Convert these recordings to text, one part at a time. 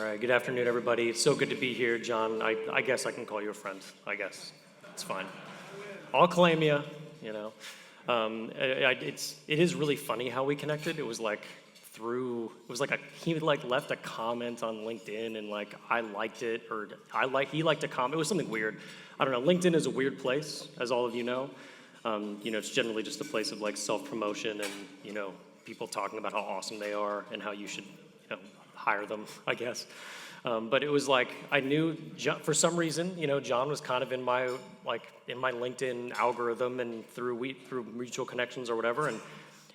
right, good afternoon, everybody. It's so good to be here, John. I guess I can call you a friend. I guess it's fine. I'll claim you. You know, it is really funny how we connected. It was like he left a comment on LinkedIn and like I liked it or he liked a comment. It was something weird. I don't know. LinkedIn is a weird place, as all of you know. It's generally just a place of like self-promotion and people talking about how awesome they are and how you should hire them, I guess. But it was like I knew for some reason, John was kind of in my LinkedIn algorithm and through mutual connections or whatever. And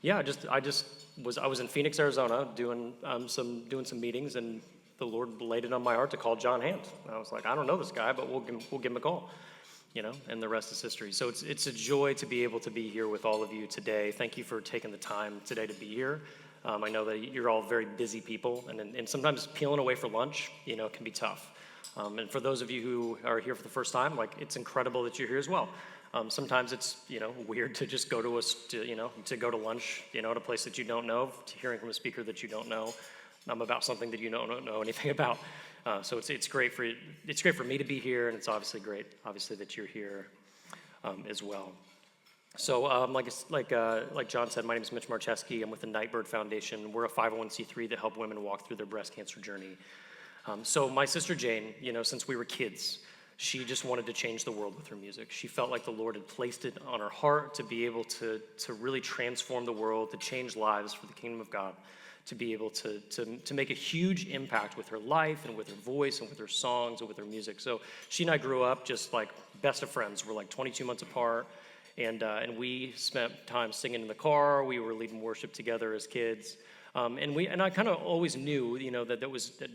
yeah, I was in Phoenix, Arizona, doing some meetings, and the Lord laid it on my heart to call John Hand. And I was like, I don't know this guy, but we'll give him a call. And the rest is history. So it's a joy to be able to be here with all of you today. Thank you for taking the time today to be here. I know that you're all very busy people, and sometimes peeling away for lunch, can be tough. And for those of you who are here for the first time, it's incredible that you're here as well. Sometimes it's, weird to just go to go to lunch, at a place that you don't know, to hearing from a speaker that you don't know, about something that you don't know anything about. So it's great for me to be here, and it's obviously great, that you're here as well. So like John said, my name is Mitch Marczewski. I'm with the Nightbirde Foundation. We're a 501c3 that help women walk through their breast cancer journey. So my sister Jane, since we were kids, she just wanted to change the world with her music. She felt like the Lord had placed it on her heart to be able to really transform the world, to change lives for the kingdom of God, to be able to make a huge impact with her life and with her voice and with her songs and with her music. So she and I grew up just like best of friends. We're like 22 months apart. And we spent time singing in the car. We were leading worship together as kids, and I kind of always knew, that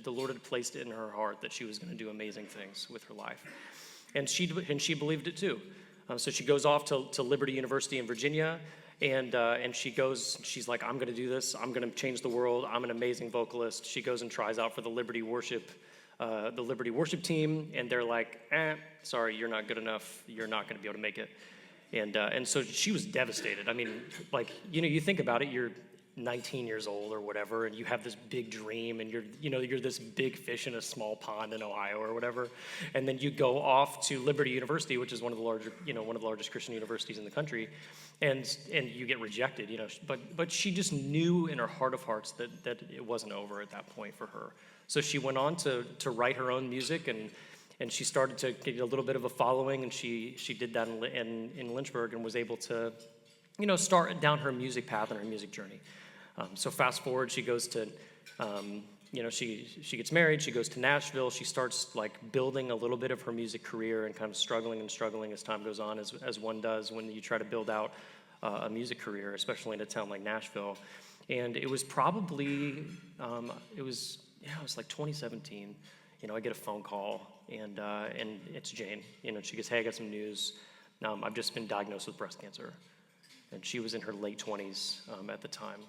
the Lord had placed it in her heart that she was going to do amazing things with her life, and she believed it too. So she goes off to Liberty University in Virginia, and she's like, I'm going to do this. I'm going to change the world. I'm an amazing vocalist. She goes and tries out for the Liberty worship team, and they're like, sorry, you're not good enough. You're not going to be able to make it. And so she was devastated. I mean, you think about it, you're 19 years old or whatever, and you have this big dream, and you're this big fish in a small pond in Ohio or whatever, and then you go off to Liberty University, which is one of the largest Christian universities in the country, and you get rejected, But she just knew in her heart of hearts that it wasn't over at that point for her. So she went on to write her own music, and she started to get a little bit of a following, and she did that in Lynchburg and was able to, start down her music path and her music journey. So fast forward, she goes to, she gets married, she goes to Nashville, she starts building a little bit of her music career and kind of struggling as time goes on, as one does when you try to build out a music career, especially in a town like Nashville. And it was probably, it was like 2017. I get a phone call, and it's Jane. She goes, hey, I got some news. I've just been diagnosed with breast cancer. And she was in her late 20s at the time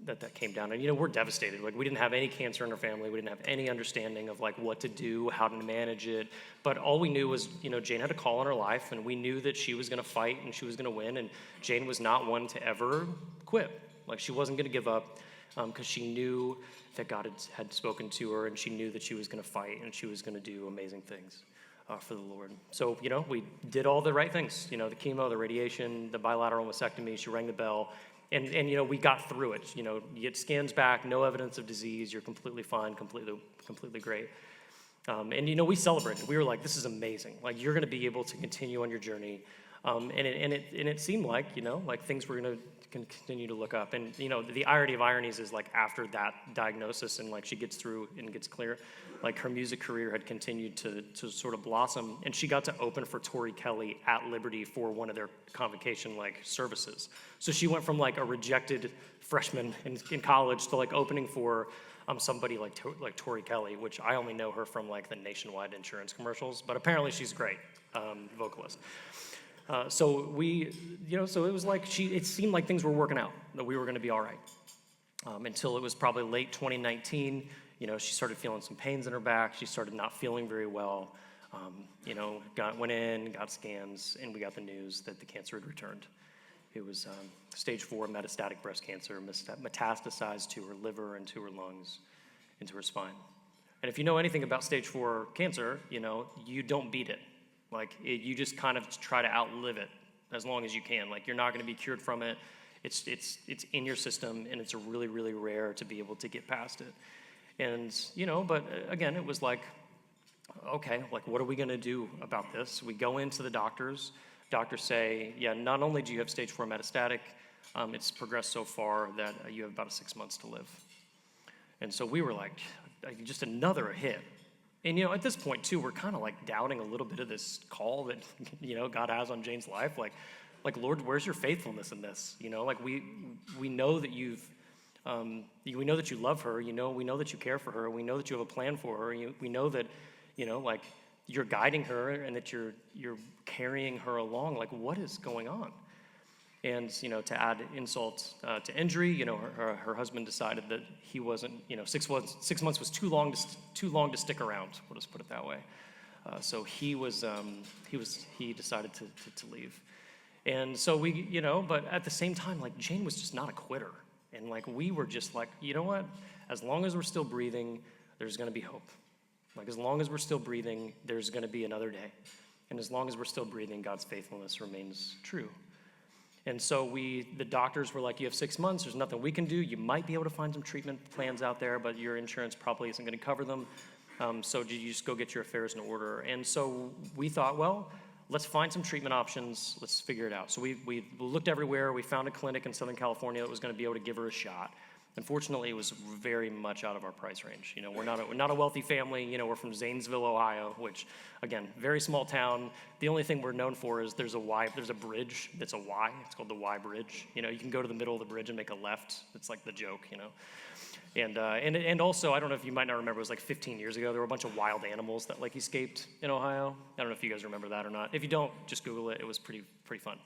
that came down. And, we're devastated. We didn't have any cancer in our family. We didn't have any understanding of, what to do, how to manage it. But all we knew was, Jane had a call in her life, and we knew that she was going to fight and she was going to win. And Jane was not one to ever quit. She wasn't going to give up. Because she knew that God had spoken to her, and she knew that she was going to fight and she was going to do amazing things for the Lord. So, we did all the right things, the chemo, the radiation, the bilateral mastectomy. She rang the bell, and we got through it. You get scans back, no evidence of disease, you're completely fine, completely great. And we celebrated. We were like, this is amazing. You're going to be able to continue on your journey. And it seemed like, things were going to continue to look up. And, the irony of ironies is after that diagnosis and she gets through and gets clear, her music career had continued to sort of blossom. And she got to open for Tori Kelly at Liberty for one of their convocation services. So she went from a rejected freshman in college to opening for somebody like Tori Kelly, which I only know her from the Nationwide insurance commercials, but apparently she's great vocalist. So so it was it seemed like things were working out, that we were going to be all right. Until it was probably late 2019, she started feeling some pains in her back. She started not feeling very well. Went in, got scans, and we got the news that the cancer had returned. It was stage 4 metastatic breast cancer, metastasized to her liver and to her lungs, into her spine. And if you know anything about stage 4 cancer, you don't beat it. Like, you just kind of try to outlive it as long as you can. Like, you're not going to be cured from it. It's in your system, and it's really, really rare to be able to get past it. And, but again, it was like, okay, like, what are we going to do about this? We go into the doctors. Doctors say, yeah, not only do you have stage 4 metastatic, it's progressed so far that you have about 6 months to live. And so we were like just another hit. And, at this point, too, we're kind of like doubting a little bit of this call that, God has on Jane's life. Like, Lord, where's your faithfulness in this? Like, we know that we know that you love her. We know that you care for her. We know that you have a plan for her. We know that, like, you're guiding her and that you're carrying her along. Like, what is going on? And, to add insult to injury, her husband decided that he wasn't, 6 months was too long to stick around. We'll just put it that way. So he decided to leave. And so we, but at the same time, like, Jane was just not a quitter. And, like, we were just like, you know what? As long as we're still breathing, there's going to be hope. Like, as long as we're still breathing, there's going to be another day. And as long as we're still breathing, God's faithfulness remains true. And so the doctors were like, you have 6 months, there's nothing we can do. You might be able to find some treatment plans out there, but your insurance probably isn't going to cover them. So you just go get your affairs in order. And so we thought, well, let's find some treatment options. Let's figure it out. So we looked everywhere. We found a clinic in Southern California that was going to be able to give her a shot. Unfortunately, it was very much out of our price range. We're not a wealthy family. We're from Zanesville, Ohio, which, again, very small town. The only thing we're known for is there's a bridge that's a Y. It's called the Y Bridge. You can go to the middle of the bridge and make a left. It's like the joke, And also, I don't know if you might not remember, it was like 15 years ago, there were a bunch of wild animals that like escaped in Ohio. I don't know if you guys remember that or not. If you don't, just Google it. It was pretty fun.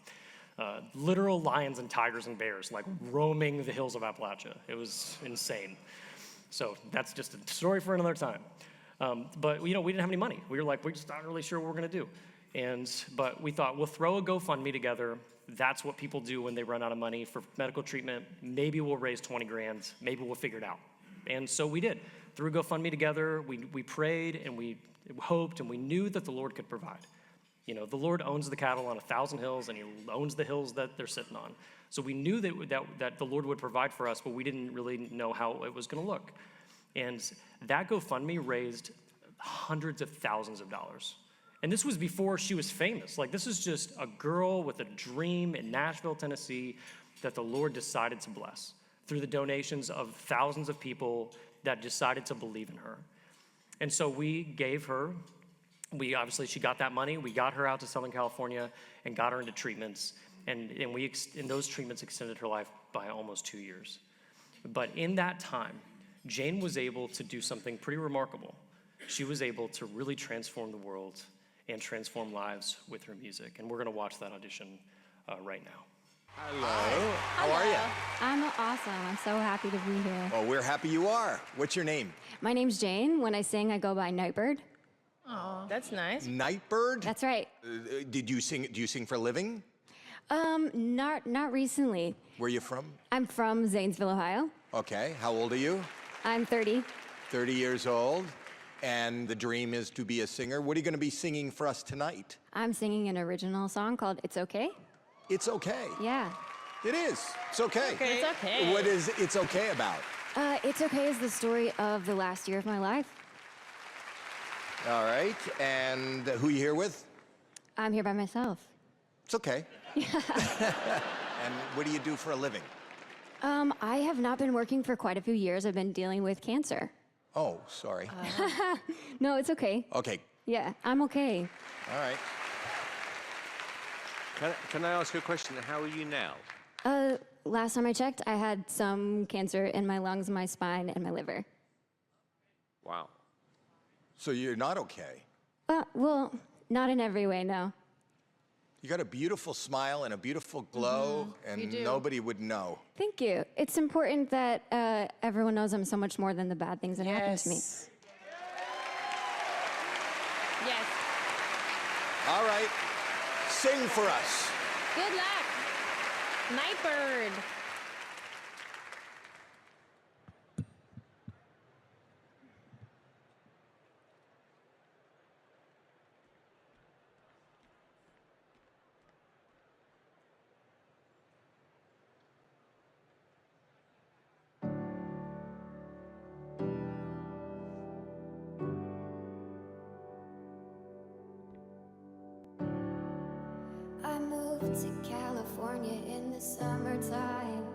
Literal lions and tigers and bears, like, roaming the hills of Appalachia. It was insane. So that's just a story for another time. But, we didn't have any money. We were like, we're just not really sure what we're going to do. But we thought, we'll throw a GoFundMe together. That's what people do when they run out of money for medical treatment. Maybe we'll raise 20 grand. Maybe we'll figure it out. And so we did. Threw GoFundMe together. We prayed and we hoped and we knew that the Lord could provide. The Lord owns the cattle on 1,000 hills, and he owns the hills that they're sitting on. So we knew that the Lord would provide for us, but we didn't really know how it was going to look. And that GoFundMe raised hundreds of thousands of dollars. And this was before she was famous. Like, this is just a girl with a dream in Nashville, Tennessee, that the Lord decided to bless through the donations of thousands of people that decided to believe in her. And so we gave her, she got that money. We got her out to Southern California and got her into treatments. And those treatments extended her life by almost 2 years. But in that time, Jane was able to do something pretty remarkable. She was able to really transform the world and transform lives with her music. And we're going to watch that audition right now. Hello. How are you? I'm awesome. I'm so happy to be here. Well, we're happy you are. What's your name? My name's Jane. When I sing, I go by Nightbirde. Oh, that's nice. Nightbirde? That's right. Do you sing for a living? Not recently. Where are you from? I'm from Zanesville, Ohio. Okay. How old are you? I'm 30. 30 years old. And the dream is to be a singer. What are you going to be singing for us tonight? I'm singing an original song called It's Okay. It's okay. Yeah. It is. It's okay. It's okay. What is It's Okay about? It's Okay is the story of the last year of my life. All right. And who are you here with? I'm here by myself. It's okay. And what do you do for a living? I have not been working for quite a few years. I've been dealing with cancer. Oh, sorry. No, it's okay. Okay. Yeah, I'm okay. All right. Can I ask you a question? How are you now? Last time I checked, I had some cancer in my lungs, my spine, and my liver. Wow. So you're not okay. Well, not in every way, no. You got a beautiful smile and a beautiful glow, and nobody would know. Thank you. It's important that everyone knows I'm so much more than the bad things that happen to me. Yes. All right. Sing for us. Good luck. Nightbirde. moved to California in the summertime.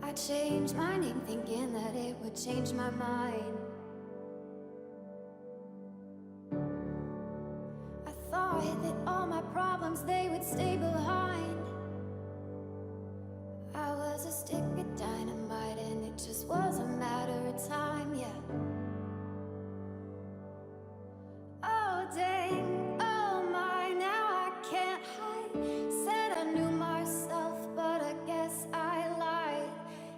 I changed my name thinking that it would change my mind. I thought that all my problems, they would stay behind. I was a stick of dynamite and it just was a matter of time, yeah. Oh dang, oh my, now I can't hide. Said I knew myself, but I guess I lied.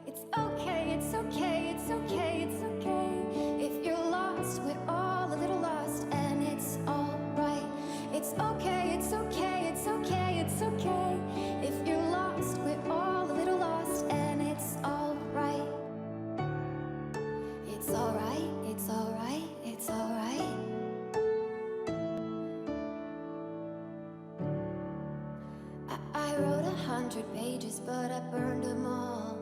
It's okay, it's okay, it's okay, it's okay. If you're lost, we're all a little lost, and it's alright. It's okay, it's okay, it's okay, it's okay. If you're lost, we're all a little lost, and it's alright. It's alright, it's alright, it's alright. I wrote 100 pages, but I burned them all.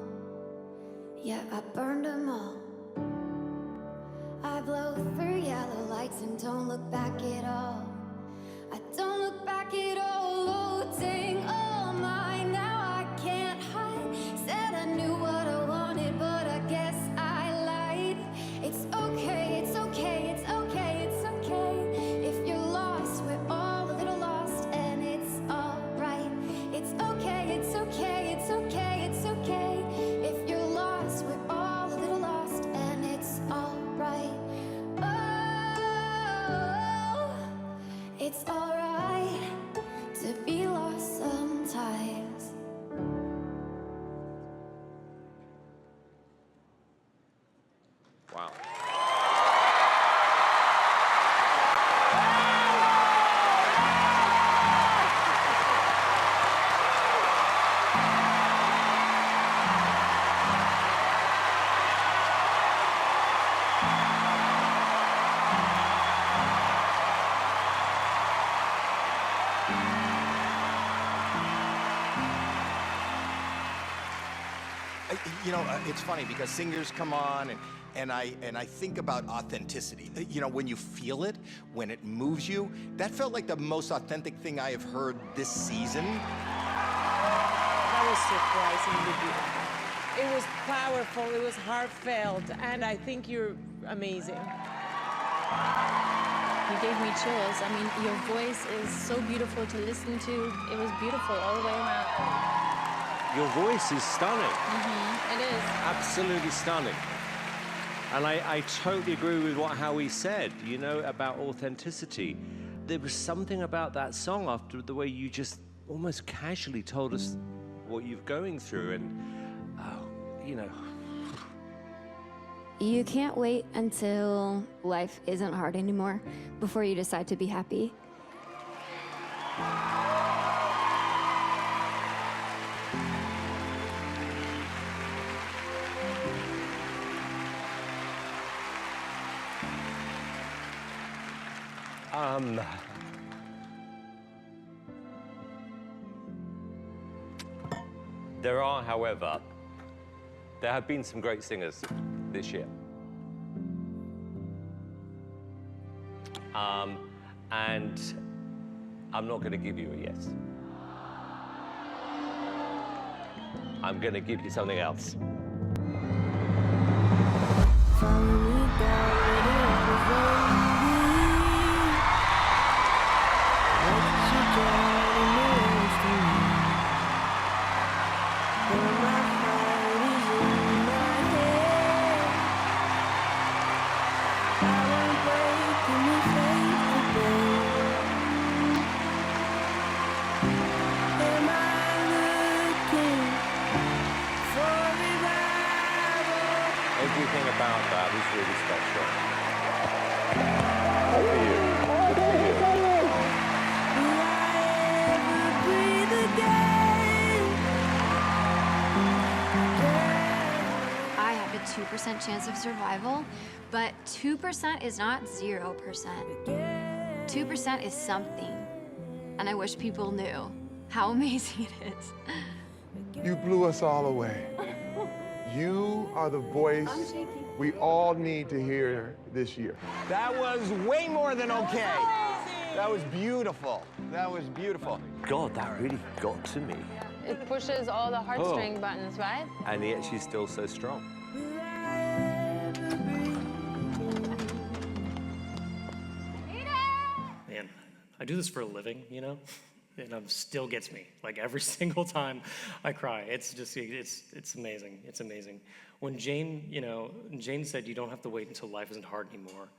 Yeah, I burned them all. I blow through yellow lights and don't look back at all. I don't look back at all. Oh, dang, oh my, now I can't hide. Said I knew what I wanted, but I guess I lied. It's okay, it's okay, it's okay, it's okay. If you're lost, we're all a little lost, and it's alright. It's okay, it's okay, it's okay, it's okay. If you're lost, we're all a little lost, and it's alright. Oh, it's alright to be lost sometimes. Wow. You know, it's funny because singers come on and I think about authenticity. You know, when you feel it, when it moves you, that felt like the most authentic thing I have heard this season. That was surprisingly beautiful. It was powerful, it was heartfelt, and I think you're amazing. You gave me chills. I mean, your voice is so beautiful to listen to. It was beautiful all the way around. Your voice is stunning. It is. Absolutely stunning. And I totally agree with what Howie said, you know, about authenticity. There was something about that song after the way you just almost casually told us what you're going through and, you know. You can't wait until life isn't hard anymore before you decide to be happy. There are, however, there have been some great singers this year. And I'm not going to give you a yes. I'm going to give you something else. Everything about that was really special. Good for you. Good for you. I have a 2% chance of survival, but 2% is not 0%. 2% is something, and I wish people knew how amazing it is. You blew us all away. You are the voice we all need to hear this year. That was way more than okay. That was beautiful. That was beautiful. God, that really got to me. It pushes all the heartstring buttons, right? And yet she's still so strong. Man, I do this for a living, you know, and it still gets me. Like every single time I cry, it's just, it's amazing. It's amazing. When Jane said you don't have to wait until life isn't hard anymore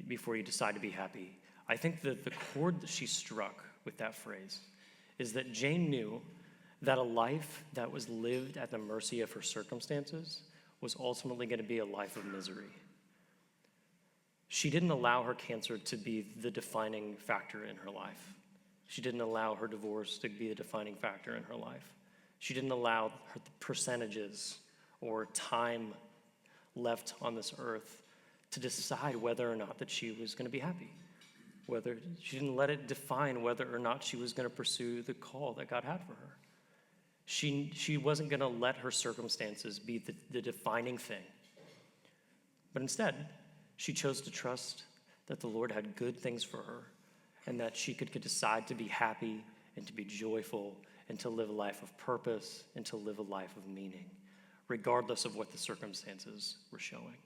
before you decide to be happy. I think that the chord that she struck with that phrase is that Jane knew that a life that was lived at the mercy of her circumstances was ultimately going to be a life of misery. She didn't allow her cancer to be the defining factor in her life. She didn't allow her divorce to be the defining factor in her life. She didn't allow her percentages or time left on this earth to decide whether or not that she was going to be happy. Whether she didn't let it define whether or not she was going to pursue the call that God had for her. She wasn't going to let her circumstances be the defining thing. But instead, she chose to trust that the Lord had good things for her and that she could decide to be happy and to be joyful and to live a life of purpose and to live a life of meaning, regardless of what the circumstances were showing.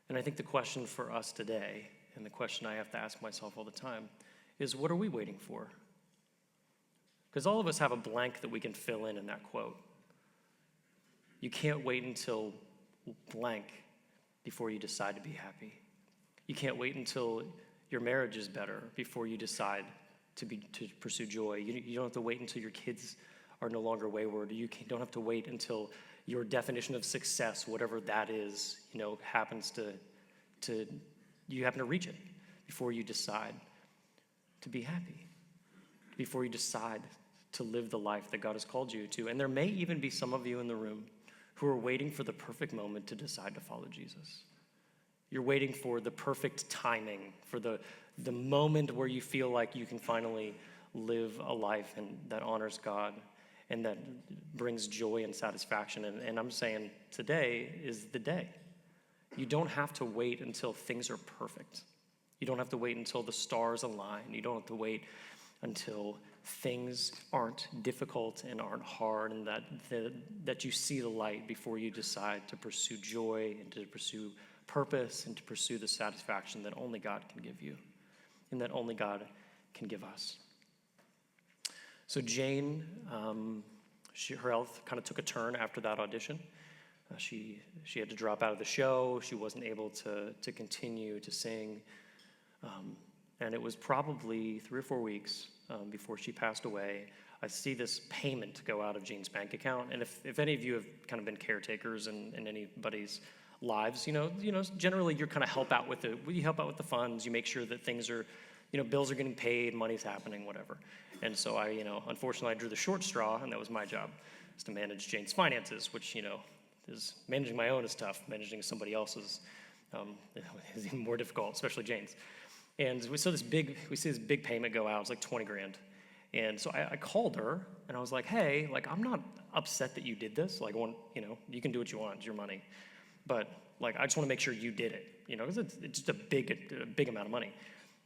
And I think the question for us today, and the question I have to ask myself all the time, is what are we waiting for? Because all of us have a blank that we can fill in that quote. You can't wait until blank before you decide to be happy. You can't wait until your marriage is better before you decide to pursue joy. You don't have to wait until your kids are no longer wayward. You don't have to wait until your definition of success, whatever that is, happens you happen to reach it before you decide to be happy, before you decide to live the life that God has called you to. And there may even be some of you in the room who are waiting for the perfect moment to decide to follow Jesus. You're waiting for the perfect timing, for the moment where you feel like you can finally live a life that honors God and that brings joy and satisfaction. And I'm saying today is the day. You don't have to wait until things are perfect. You don't have to wait until the stars align. You don't have to wait until things aren't difficult and aren't hard and that you see the light before you decide to pursue joy and to pursue purpose and to pursue the satisfaction that only God can give you and that only God can give us. So Jane, her health kind of took a turn after that audition. She had to drop out of the show. She wasn't able to continue to sing. And it was probably 3 or 4 weeks before she passed away. I see this payment go out of Jane's bank account. And if any of you have kind of been caretakers in anybody's lives, generally you kind of help out with the funds. You make sure that things are, bills are getting paid, money's happening, whatever. And so unfortunately I drew the short straw, and that was my job, is to manage Jane's finances, which, is managing my own is tough. Managing somebody else's is even more difficult, especially Jane's. And we see this big payment go out. It was like 20 grand. And so I called her and I was like, hey, I'm not upset that you did this. You can do what you want, it's your money. But I just want to make sure you did it, because it's just a big amount of money.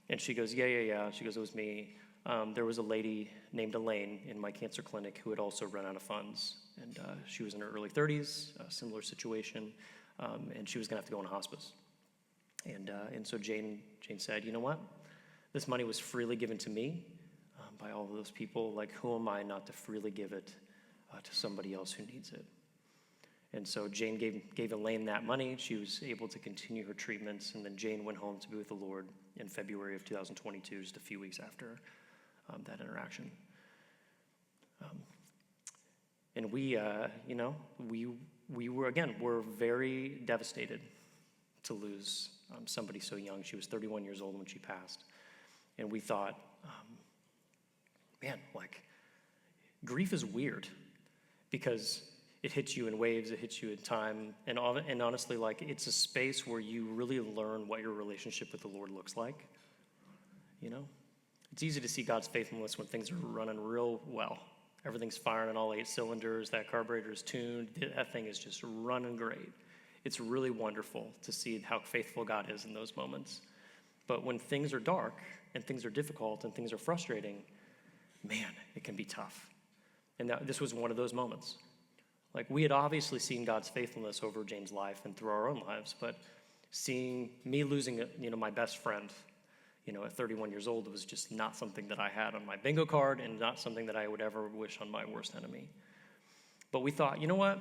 And she goes, yeah. She goes, it was me. There was a lady named Elaine in my cancer clinic who had also run out of funds. And she was in her early 30s, a similar situation. And she was going to have to go in hospice. And so Jane said, you know what? This money was freely given to me by all of those people. Who am I not to freely give it to somebody else who needs it? And so Jane gave Elaine that money. She was able to continue her treatments. And then Jane went home to be with the Lord in February of 2022, just a few weeks after that interaction. And we were very devastated to lose somebody so young. She was 31 years old when she passed. And we thought, grief is weird because it hits you in waves, it hits you in time. And honestly, it's a space where you really learn what your relationship with the Lord looks like. It's easy to see God's faithfulness when things are running real well. Everything's firing on all 8 cylinders, that carburetor is tuned, that thing is just running great. It's really wonderful to see how faithful God is in those moments. But when things are dark and things are difficult and things are frustrating, man, it can be tough. And this was one of those moments. Like, we had obviously seen God's faithfulness over Jane's life and through our own lives, but seeing me losing, my best friend, at 31 years old was just not something that I had on my bingo card and not something that I would ever wish on my worst enemy. But we thought, you know what?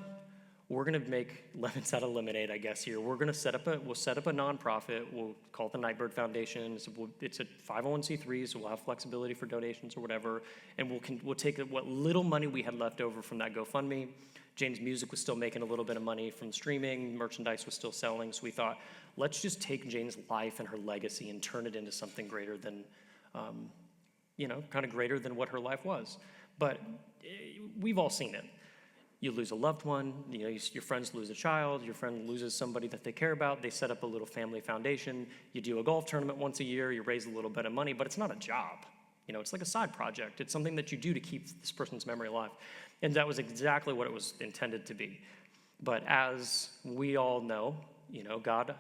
We're going to make lemons out of lemonade, I guess, here. We'll set up a nonprofit. We'll call it the Nightbirde Foundation. It's a 501c3, so we'll have flexibility for donations or whatever. And we'll take what little money we had left over from that GoFundMe. Jane's music was still making a little bit of money from streaming. Merchandise was still selling. So we thought, let's just take Jane's life and her legacy and turn it into something greater than, kind of greater than what her life was. But we've all seen it. You lose a loved one, your friends lose a child, your friend loses somebody that they care about, they set up a little family foundation, you do a golf tournament once a year, you raise a little bit of money, but it's not a job. It's like a side project. It's something that you do to keep this person's memory alive. And that was exactly what it was intended to be. But as we all know, God,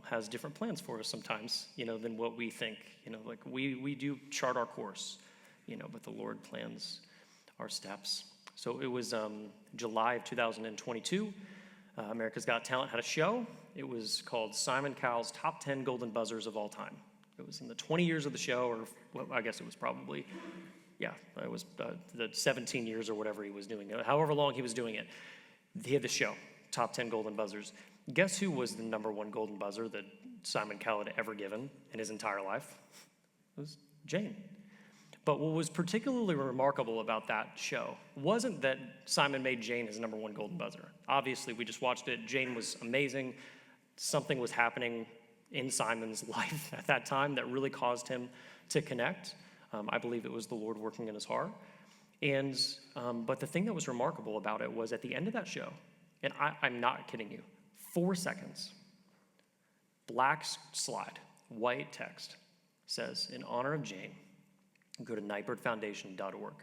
has different plans for us sometimes, than what we think. Like we do chart our course, but the Lord plans our steps. So it was July of 2022. America's Got Talent had a show. It was called Simon Cowell's Top 10 Golden Buzzers of All Time. It was in the 20 years of the show, or I guess it was probably, it was the 17 years or whatever he was doing it. However long he was doing it, he had the show, Top 10 Golden Buzzers. Guess who was the number one golden buzzer that Simon Cowell had ever given in his entire life? It was Jane. But what was particularly remarkable about that show wasn't that Simon made Jane his number one golden buzzer. Obviously, we just watched it. Jane was amazing. Something was happening in Simon's life at that time that really caused him to connect. I believe it was the Lord working in his heart. And but the thing that was remarkable about it was at the end of that show, and I'm not kidding you, 4 seconds, black slide, white text says, in honor of Jane, go to nightbirdefoundation.org.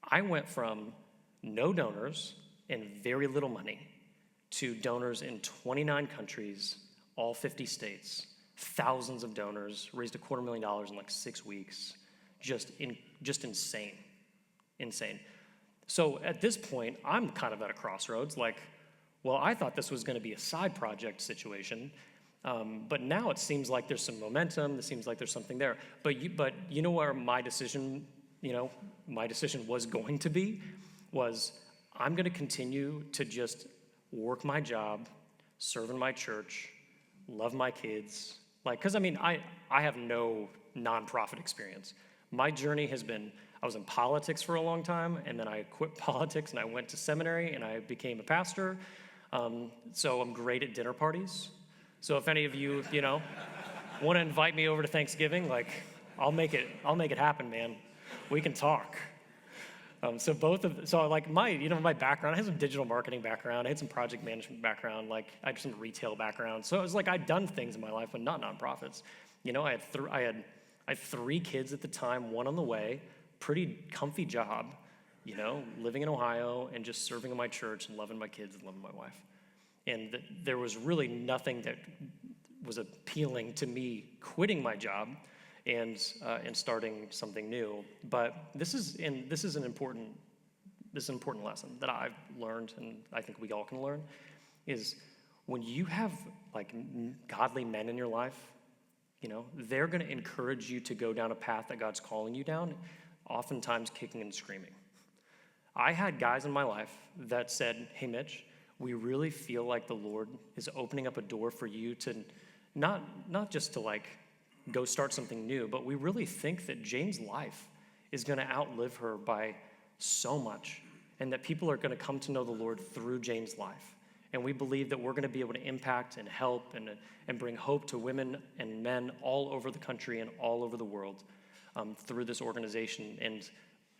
I went from no donors and very little money to donors in 29 countries, all 50 states, thousands of donors, raised $250,000 in like 6 weeks. Just insane. So at this point, I'm kind of at a crossroads. Like, well, I thought this was going to be a side project situation. But now it seems like there's some momentum. It seems like there's something there. But you know where my decision was going to be? Was I'm going to continue to just work my job, serve in my church, love my kids. Because I have no nonprofit experience. My journey has been, I was in politics for a long time, and then I quit politics and I went to seminary and I became a pastor. So I'm great at dinner parties. So if any of you, want to invite me over to Thanksgiving, I'll make it happen, man. We can talk. My background, I had some digital marketing background, I had some project management background, I had some retail background. So it was like I'd done things in my life, but not nonprofits. I had 3 kids at the time, 1 on the way, pretty comfy job, living in Ohio and just serving in my church and loving my kids and loving my wife. And there was really nothing that was appealing to me quitting my job and starting something new. But this is an important lesson that I've learned, and I think we all can learn, is when you have godly men in your life, they're going to encourage you to go down a path that God's calling you down, oftentimes kicking and screaming. I had guys in my life that said, "Hey, Mitch, we really feel like the Lord is opening up a door for you to not just to go start something new, but we really think that Jane's life is going to outlive her by so much, and that people are going to come to know the Lord through Jane's life. And we believe that we're going to be able to impact and help and bring hope to women and men all over the country and all over the world through this organization.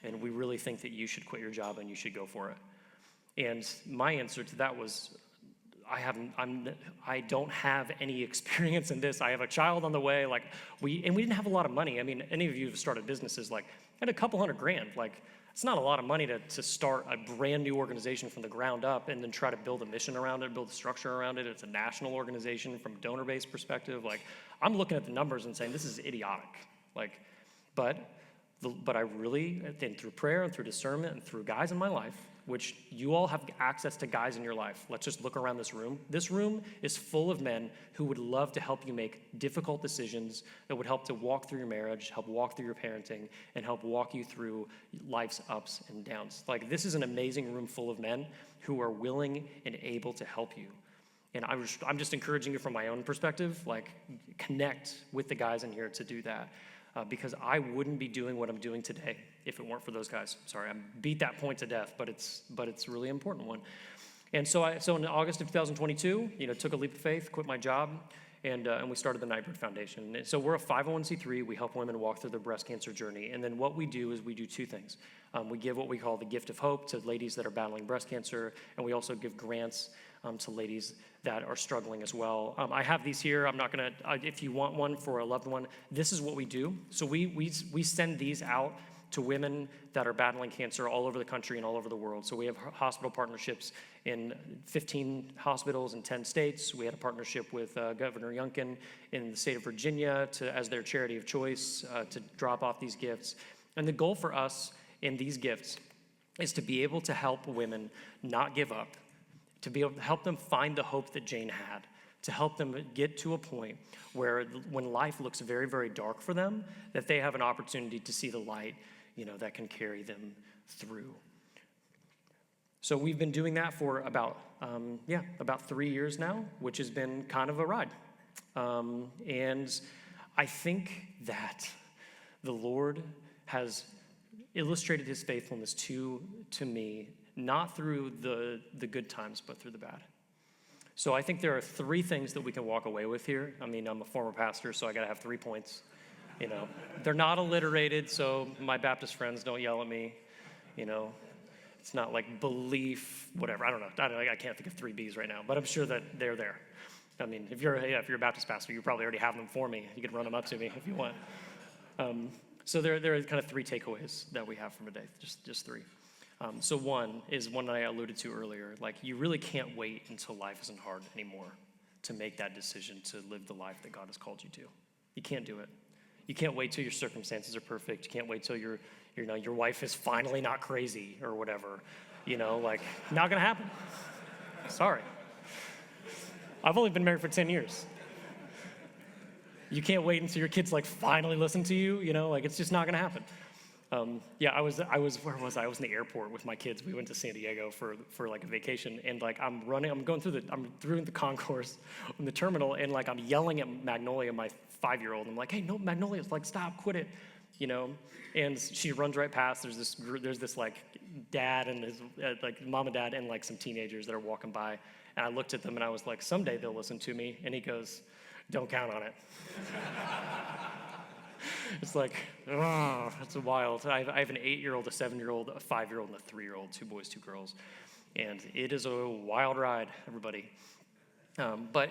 And we really think that you should quit your job and you should go for it." And my answer to that was, I don't have any experience in this. I have a child on the way. Like we didn't have a lot of money. I mean, any of you who've started businesses, like I had a couple $100,000. Like it's not a lot of money to start a brand new organization from the ground up and then try to build a mission around it, build a structure around it. It's a national organization from a donor-based perspective. Like I'm looking at the numbers and saying this is idiotic. Like, but I really, and through prayer and through discernment and through guys in my life, which you all have access to guys in your life. Let's just look around this room. This room is full of men who would love to help you make difficult decisions that would help to walk through your marriage, help walk through your parenting, and help walk you through life's ups and downs. Like this is an amazing room full of men who are willing and able to help you. And I'm just encouraging you from my own perspective, like connect with the guys in here to do that. Because I wouldn't be doing what I'm doing today if it weren't for those guys. Sorry, I beat that point to death, but it's a really important one. And so in August of 2022, took a leap of faith, quit my job, and we started the Nightbirde Foundation. And so we're a 501c3. We help women walk through their breast cancer journey. And then what we do is we do two things. We give what we call the gift of hope to ladies that are battling breast cancer, and we also give grants to ladies that are struggling as well. I have these here. I'm not gonna, if you want one for a loved one, this is what we do. So we send these out to women that are battling cancer all over the country and all over the world. So we have hospital partnerships in 15 hospitals in 10 states. We had a partnership with Governor Youngkin in the state of Virginia as their charity of choice to drop off these gifts. And the goal for us in these gifts is to be able to help women not give up, to be able to help them find the hope that Jane had, to help them get to a point where when life looks very, very dark for them, that they have an opportunity to see the light, that can carry them through. So we've been doing that for about 3 years now, which has been kind of a ride. And I think that the Lord has illustrated his faithfulness to me, not through the good times, but through the bad. So I think there are 3 things that we can walk away with here. I mean, I'm a former pastor, so I gotta have 3 points. They're not alliterated, so my Baptist friends don't yell at me. It's not like belief, whatever. I don't know. I can't think of 3 B's right now, but I'm sure that they're there. I mean, if you're a Baptist pastor, you probably already have them for me. You can run them up to me if you want. So there are kind of 3 takeaways that we have from today, just 3. So one is one that I alluded to earlier. Like, you really can't wait until life isn't hard anymore to make that decision to live the life that God has called you to. You can't do it. You can't wait till your circumstances are perfect. You can't wait till your wife is finally not crazy or whatever. Not gonna happen. Sorry. I've only been married for 10 years. You can't wait until your kids finally listen to you. It's just not gonna happen. I was where was I? I was in the airport with my kids. We went to San Diego for a vacation, and I'm going through the concourse in the terminal, and I'm yelling at Magnolia, my 5-year-old. I'm like, hey, no, Magnolia, stop, quit it, And she runs right past. There's this dad and his mom and dad and some teenagers that are walking by, and I looked at them and I was like, someday they'll listen to me. And he goes, don't count on it. It's it's wild. I have an 8-year-old, a 7-year-old, a 5-year-old, and a 3-year-old, 2 boys, 2 girls, and it is a wild ride, everybody. But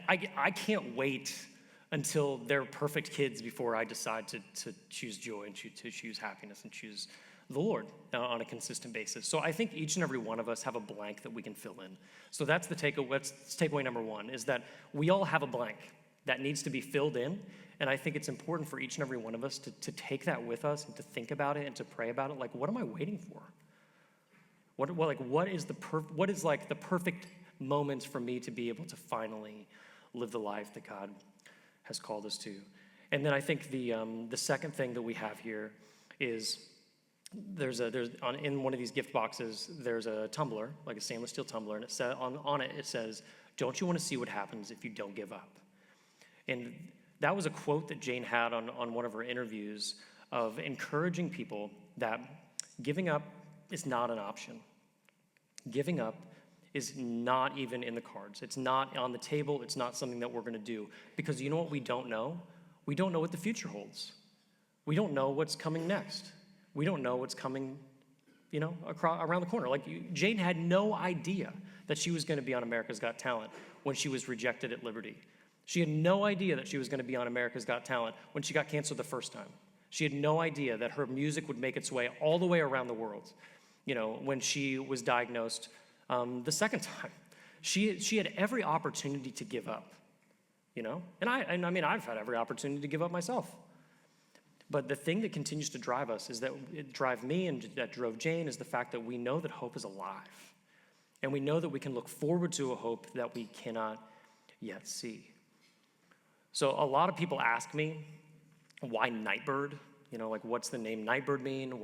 I can't wait until they're perfect kids before I decide to choose joy and to choose happiness and choose the Lord on a consistent basis. So I think each and every one of us have a blank that we can fill in. So that's takeaway number 1, is that we all have a blank that needs to be filled in. And I think it's important for each and every one of us to take that with us and to think about it and to pray about it. What am I waiting for? What is the perfect moment for me to be able to finally live the life that God has called us to? And then I think the second thing that we have here is in one of these gift boxes, there's a tumbler, like a stainless steel tumbler, and it says on it says, "Don't you want to see what happens if you don't give up?" And that was a quote that Jane had on one of her interviews of encouraging people that giving up is not an option. Giving up is not even in the cards. It's not on the table. It's not something that we're going to do. Because you know what we don't know? We don't know what the future holds. We don't know what's coming next. We don't know what's coming around the corner. Like Jane had no idea that she was going to be on America's Got Talent when she was rejected at Liberty. She had no idea that she was going to be on America's Got Talent when she got canceled the first time. She had no idea that her music would make its way all the way around the world, when she was diagnosed the second time. She had every opportunity to give up, And I mean, I've had every opportunity to give up myself. But the thing that continues to drive us is that it drive me and that drove Jane is the fact that we know that hope is alive. And we know that we can look forward to a hope that we cannot yet see. So a lot of people ask me, why Nightbirde? Like, what's the name Nightbirde mean?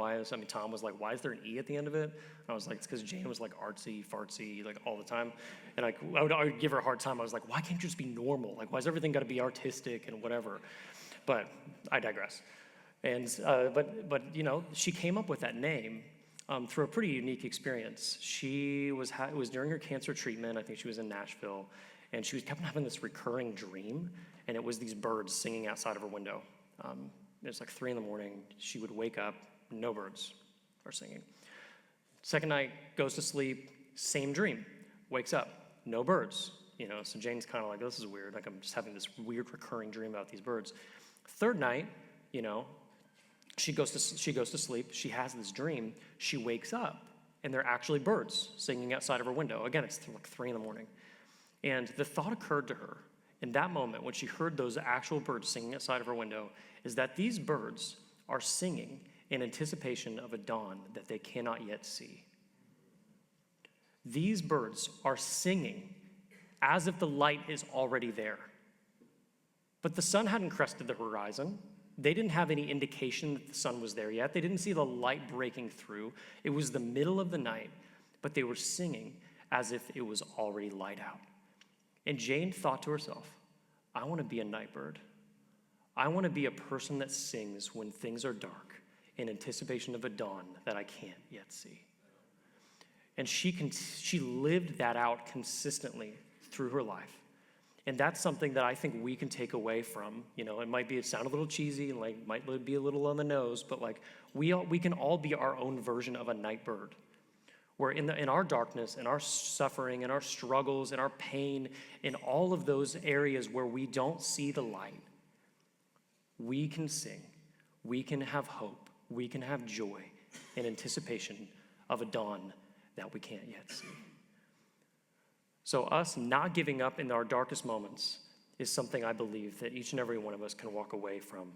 Tom was like, why is there an E at the end of it? And I was like, it's because Jane was like artsy, fartsy, like all the time. And I would give her a hard time. I was like, why can't you just be normal? Like, why's everything got to be artistic and whatever? But I digress. And but she came up with that name through a pretty unique experience. It was during her cancer treatment. I think she was in Nashville, and she kept having this recurring dream, and it was these birds singing outside of her window. It was like 3 a.m. She would wake up, no birds are singing. Second night, goes to sleep, same dream, wakes up, no birds. So Jane's kind of like, this is weird. Like, I'm just having this weird recurring dream about these birds. Third night, she goes to sleep. She has this dream. She wakes up, and they're actually birds singing outside of her window. Again, it's like 3 a.m. And the thought occurred to her in that moment when she heard those actual birds singing outside of her window is that these birds are singing in anticipation of a dawn that they cannot yet see. These birds are singing as if the light is already there. But the sun hadn't crested the horizon. They didn't have any indication that the sun was there yet. They didn't see the light breaking through. It was the middle of the night, but they were singing as if it was already light out. And Jane thought to herself, I want to be a nightbird. I want to be a person that sings when things are dark in anticipation of a dawn that I can't yet see. And she lived that out consistently through her life. And that's something that I think we can take away from, it sound a little cheesy, and like might be a little on the nose, but like we can all be our own version of a nightbird. Where in our darkness, in our suffering, in our struggles, in our pain, in all of those areas where we don't see the light, we can sing, we can have hope, we can have joy in anticipation of a dawn that we can't yet see. So us not giving up in our darkest moments is something I believe that each and every one of us can walk away from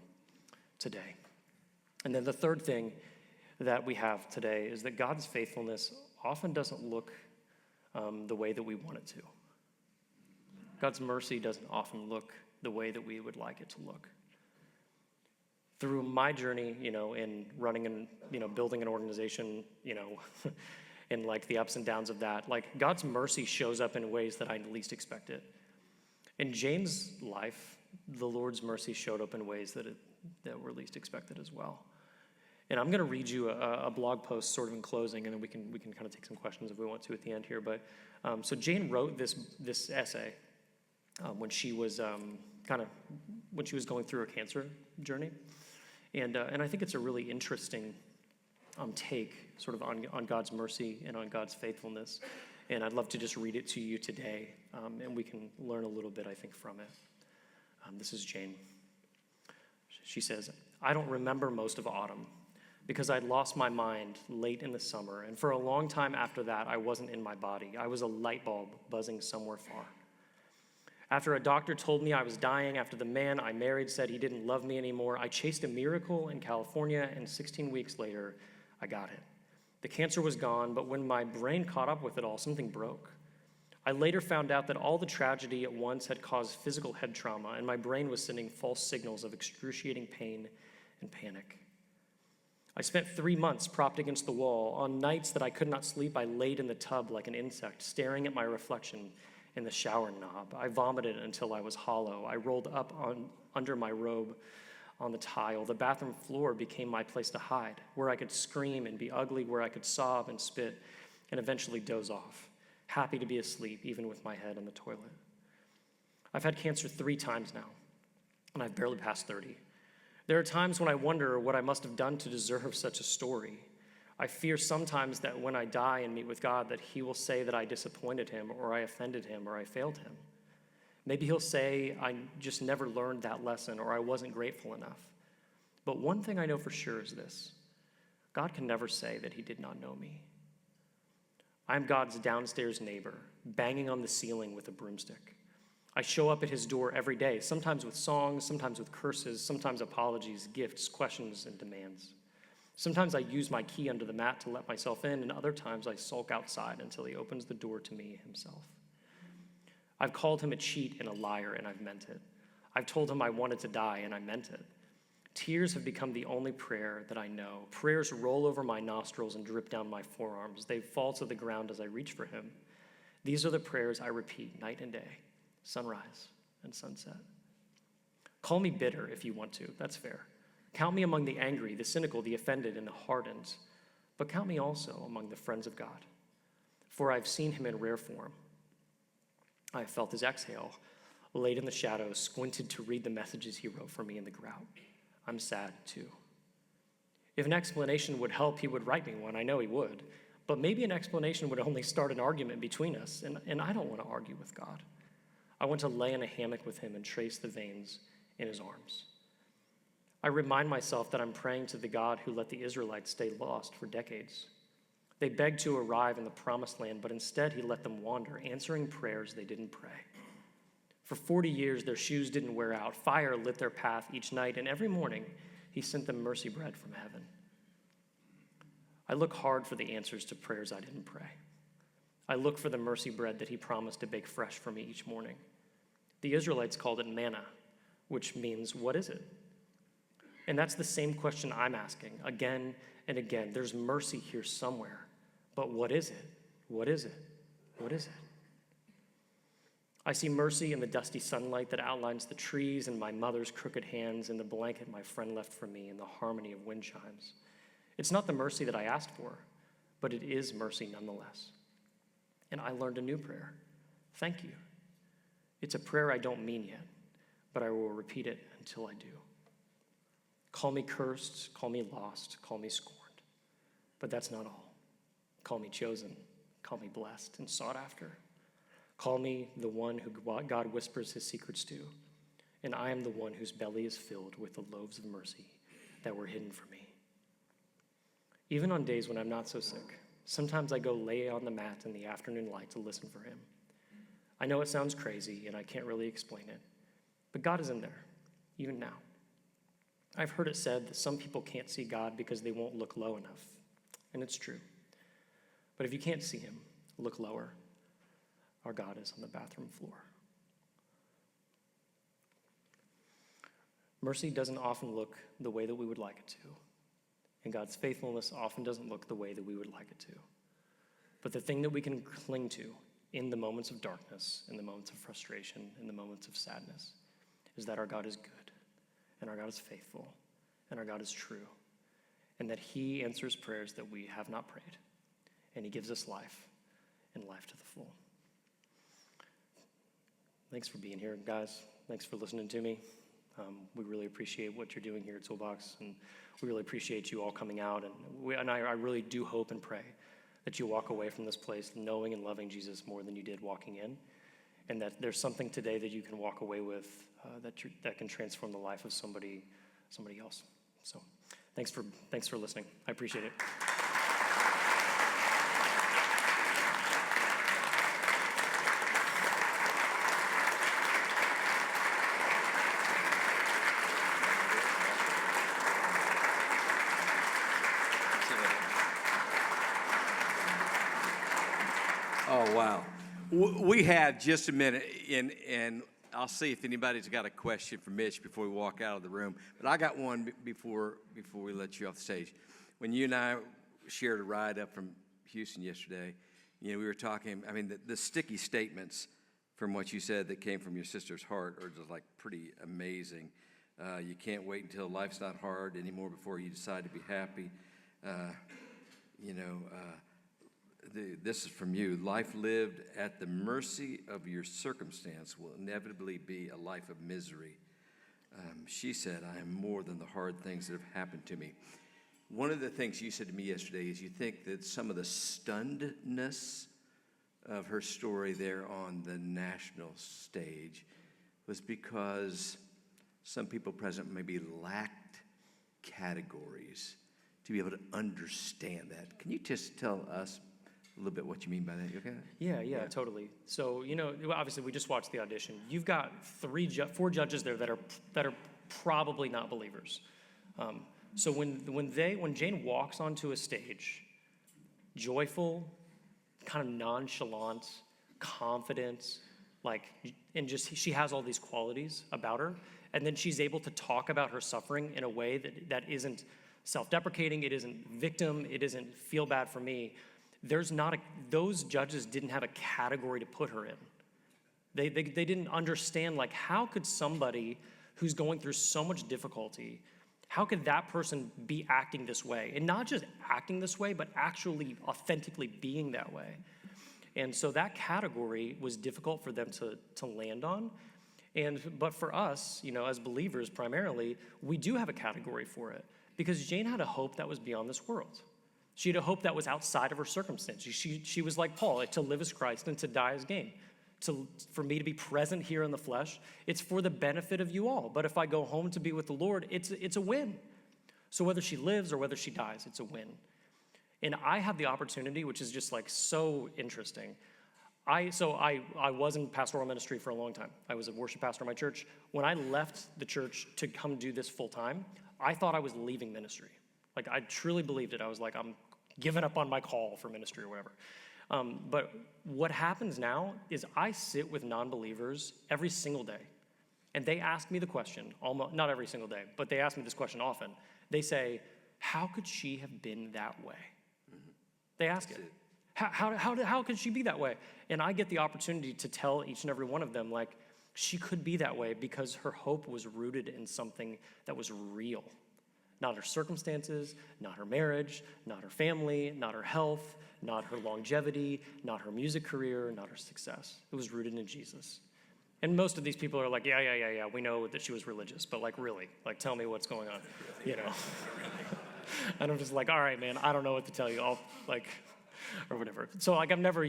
today. And then the third thing that we have today is that God's faithfulness often doesn't look the way that we want it to. God's mercy doesn't often look the way that we would like it to look. Through my journey, in running and, building an organization, and like the ups and downs of that, like God's mercy shows up in ways that I least expect it. In Jane's life, the Lord's mercy showed up in ways that were least expected as well. And I'm going to read you a blog post sort of in closing, and then we can kind of take some questions if we want to at the end here. But so Jane wrote this essay when she was going through her cancer journey, and I think it's a really interesting take sort of on God's mercy and on God's faithfulness. And I'd love to just read it to you today, and we can learn a little bit, I think, from it. This is Jane. She says, I don't remember most of autumn because I'd lost my mind late in the summer, and for a long time after that, I wasn't in my body. I was a light bulb buzzing somewhere far. After a doctor told me I was dying, after the man I married said he didn't love me anymore, I chased a miracle in California, and 16 weeks later, I got it. The cancer was gone, but when my brain caught up with it all, something broke. I later found out that all the tragedy at once had caused physical head trauma, and my brain was sending false signals of excruciating pain and panic. I spent 3 months propped against the wall. On nights that I could not sleep, I laid in the tub like an insect, staring at my reflection in the shower knob. I vomited until I was hollow. I rolled up under my robe on the tile. The bathroom floor became my place to hide, where I could scream and be ugly, where I could sob and spit and eventually doze off, happy to be asleep, even with my head in the toilet. I've had cancer 3 times now, and I've barely passed 30. There are times when I wonder what I must have done to deserve such a story. I fear sometimes that when I die and meet with God, that he will say that I disappointed him, or I offended him, or I failed him. Maybe he'll say I just never learned that lesson, or I wasn't grateful enough. But one thing I know for sure is this: God can never say that he did not know me. I'm God's downstairs neighbor, banging on the ceiling with a broomstick. I show up at his door every day, sometimes with songs, sometimes with curses, sometimes apologies, gifts, questions, and demands. Sometimes I use my key under the mat to let myself in, and other times I sulk outside until he opens the door to me himself. I've called him a cheat and a liar, and I've meant it. I've told him I wanted to die, and I meant it. Tears have become the only prayer that I know. Prayers roll over my nostrils and drip down my forearms. They fall to the ground as I reach for him. These are the prayers I repeat night and day, sunrise and sunset. Call me bitter if you want to, that's fair. Count me among the angry, the cynical, the offended, and the hardened. But count me also among the friends of God. For I've seen him in rare form. I have felt his exhale, laid in the shadows, squinted to read the messages he wrote for me in the grout. I'm sad too. If an explanation would help, he would write me one. I know he would. But maybe an explanation would only start an argument between us, and I don't want to argue with God. I want to lay in a hammock with him and trace the veins in his arms. I remind myself that I'm praying to the God who let the Israelites stay lost for decades. They begged to arrive in the promised land, but instead he let them wander, answering prayers they didn't pray. For 40 years, their shoes didn't wear out. Fire lit their path each night, and every morning he sent them mercy bread from heaven. I look hard for the answers to prayers I didn't pray. I look for the mercy bread that he promised to bake fresh for me each morning. The Israelites called it manna, which means, what is it? And that's the same question I'm asking again and again. There's mercy here somewhere, but what is it? What is it? What is it? I see mercy in the dusty sunlight that outlines the trees and my mother's crooked hands and the blanket my friend left for me in the harmony of wind chimes. It's not the mercy that I asked for, but it is mercy nonetheless. And I learned a new prayer. Thank you. It's a prayer I don't mean yet, but I will repeat it until I do. Call me cursed, call me lost, call me scorned. But that's not all. Call me chosen, call me blessed and sought after. Call me the one who God whispers his secrets to, and I am the one whose belly is filled with the loaves of mercy that were hidden for me. Even on days when I'm not so sick, sometimes I go lay on the mat in the afternoon light to listen for him. I know it sounds crazy and I can't really explain it, but God is in there, even now. I've heard it said that some people can't see God because they won't look low enough, and it's true. But if you can't see him, look lower. Our God is on the bathroom floor. Mercy doesn't often look the way that we would like it to, and God's faithfulness often doesn't look the way that we would like it to. But the thing that we can cling to in the moments of darkness, in the moments of frustration, in the moments of sadness, is that our God is good, and our God is faithful, and our God is true, and that he answers prayers that we have not prayed, and he gives us life, and life to the full. Thanks for being here, guys. Thanks for listening to me. We really appreciate what you're doing here at Toolbox, and we really appreciate you all coming out. And I really do hope and pray that you walk away from this place knowing and loving Jesus more than you did walking in, and that there's something today that you can walk away with that can transform the life of somebody else. So, thanks for listening. I appreciate it. Oh, wow. We have just a minute, and I'll see if anybody's got a question for Mitch before we walk out of the room. But I got one before we let you off the stage. When you and I shared a ride up from Houston yesterday, we were talking, the sticky statements from what you said that came from your sister's heart are just like pretty amazing. You can't wait until life's not hard anymore before you decide to be happy. This is from you. Life lived at the mercy of your circumstance will inevitably be a life of misery. She said, I am more than the hard things that have happened to me. One of the things you said to me yesterday is you think that some of the stunnedness of her story there on the national stage was because some people present maybe lacked categories to be able to understand that. Can you just tell us a little bit what you mean by that? You okay? Yeah, totally. So, obviously we just watched the audition. You've got 4 judges there that are probably not believers. So when Jane walks onto a stage, joyful, kind of nonchalant, confident, she has all these qualities about her, and then she's able to talk about her suffering in a way that isn't self-deprecating, it isn't victim, it isn't feel bad for me. Those judges didn't have a category to put her in. They didn't understand, how could somebody who's going through so much difficulty, how could that person be acting this way? And not just acting this way, but actually authentically being that way. And so that category was difficult for them to land on. But for us, as believers primarily, we do have a category for it. Because Jane had a hope that was beyond this world. She had a hope that was outside of her circumstances. She was like Paul, to live as Christ and to die as gain. For me to be present here in the flesh, it's for the benefit of you all. But if I go home to be with the Lord, it's a win. So whether she lives or whether she dies, it's a win. And I have the opportunity, which is just so interesting. I was in pastoral ministry for a long time. I was a worship pastor in my church. When I left the church to come do this full time, I thought I was leaving ministry. I truly believed it. I was like, I'm giving up on my call for ministry or whatever. But what happens now is I sit with non-believers every single day. And they ask me the question, almost, not every single day, but they ask me this question often. They say, how could she have been that way? Mm-hmm. They ask it. How could she be that way? And I get the opportunity to tell each and every one of them, she could be that way because her hope was rooted in something that was real. Not her circumstances, not her marriage, not her family, not her health, not her longevity, not her music career, not her success. It was rooted in Jesus. And most of these people are like, yeah, we know that she was religious, but really, tell me what's going on, And I'm just like, all right, man, I don't know what to tell you. I'll or whatever. So I've never,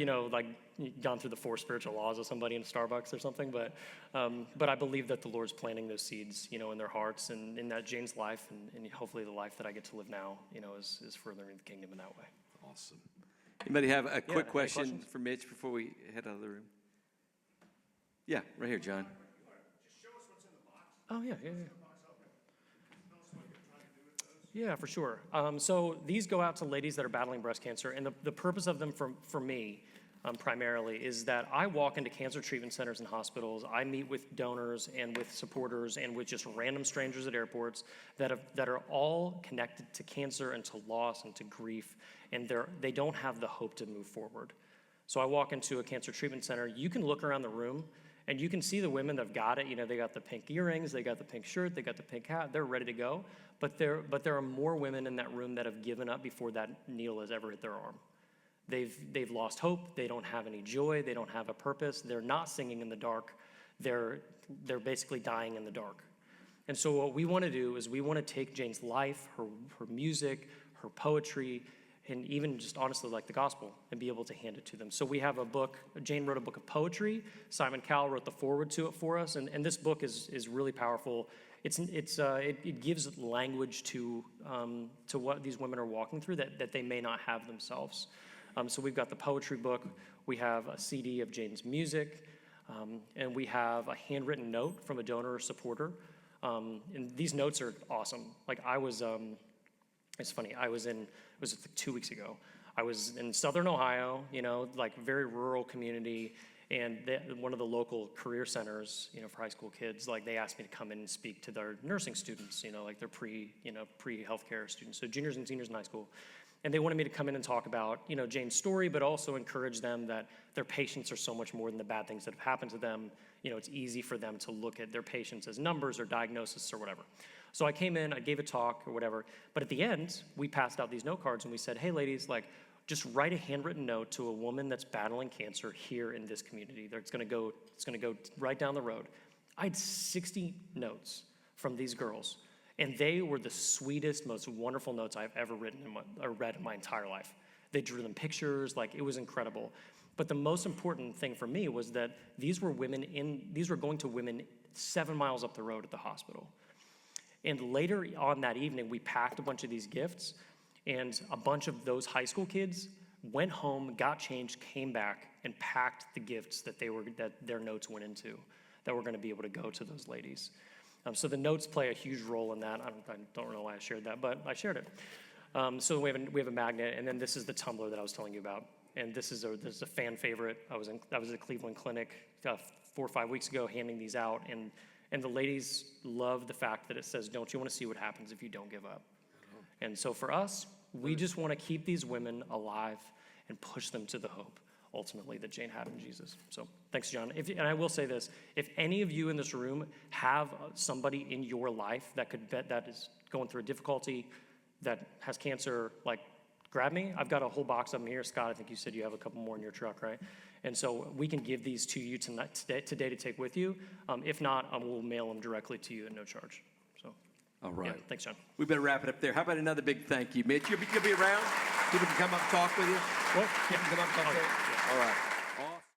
gone through the 4 spiritual laws of somebody in Starbucks or something, but I believe that the Lord's planting those seeds, in their hearts and in that Jane's life and hopefully the life that I get to live now, is furthering the kingdom in that way. Awesome. Anybody have a quick question for Mitch before we head out of the room? Yeah, right here, John. Just show us what's in the box. Oh, yeah. Yeah, for sure. So these go out to ladies that are battling breast cancer, and the purpose of them for me primarily is that I walk into cancer treatment centers and hospitals. I meet with donors and with supporters and with just random strangers at airports that are all connected to cancer and to loss and to grief, and they don't have the hope to move forward. So I walk into a cancer treatment center. You can look around the room, and you can see the women that have got it. They got the pink earrings, they got the pink shirt, they got the pink hat. They're ready to go. But there are more women in that room that have given up before that needle has ever hit their arm. They've lost hope. They don't have any joy. They don't have a purpose. They're not singing in the dark. They're basically dying in the dark. And so what we want to do is we want to take Jane's life, her music, her poetry, and even just honestly the gospel, and be able to hand it to them. So we have a book. Jane wrote a book of poetry. Simon Cowell wrote the foreword to it for us, and this book is really powerful. It gives language to what these women are walking through that they may not have themselves. So we've got the poetry book. We have a CD of Jane's music, and we have a handwritten note from a donor or supporter. And these notes are awesome. It's funny. It was 2 weeks ago. I was in Southern Ohio, very rural community, and one of the local career centers, for high school kids, they asked me to come in and speak to their nursing students, their pre-healthcare students, so juniors and seniors in high school. And they wanted me to come in and talk about, Jane's story, but also encourage them that their patients are so much more than the bad things that have happened to them. It's easy for them to look at their patients as numbers or diagnosis or whatever. So I came in, I gave a talk or whatever, but at the end, we passed out these note cards and we said, hey ladies, just write a handwritten note to a woman that's battling cancer here in this community. It's gonna go right down the road. I had 60 notes from these girls. And they were the sweetest, most wonderful notes I've ever written or read in my entire life. They drew them pictures, like it was incredible. But the most important thing for me was that these were going to women 7 miles up the road at the hospital. And later on that evening, we packed a bunch of these gifts, and a bunch of those high school kids went home, got changed, came back, and packed the gifts that their notes went into, that were going to be able to go to those ladies. So the notes play a huge role in that. I don't know why I shared that, but I shared it. So we have a magnet, and then this is the tumbler that I was telling you about. And this is a fan favorite. I was at Cleveland Clinic 4 or 5 weeks ago handing these out, and the ladies love the fact that it says, "Don't you want to see what happens if you don't give up?" And so for us, we just want to keep these women alive and push them to the hope, ultimately, that Jane had in Jesus. So thanks, John. And I will say this, if any of you in this room have somebody in your life that is going through a difficulty, that has cancer, like, grab me. I've got a whole box of them here. Scott, I think you said you have a couple more in your truck, right? And so we can give these to you today to take with you. If not, we'll mail them directly to you at no charge. So, All right. Yeah, thanks, John. We better wrap it up there. How about another big thank you, Mitch? You'll be around? People can come up and talk with you? What? People can come up and talk to you? All right.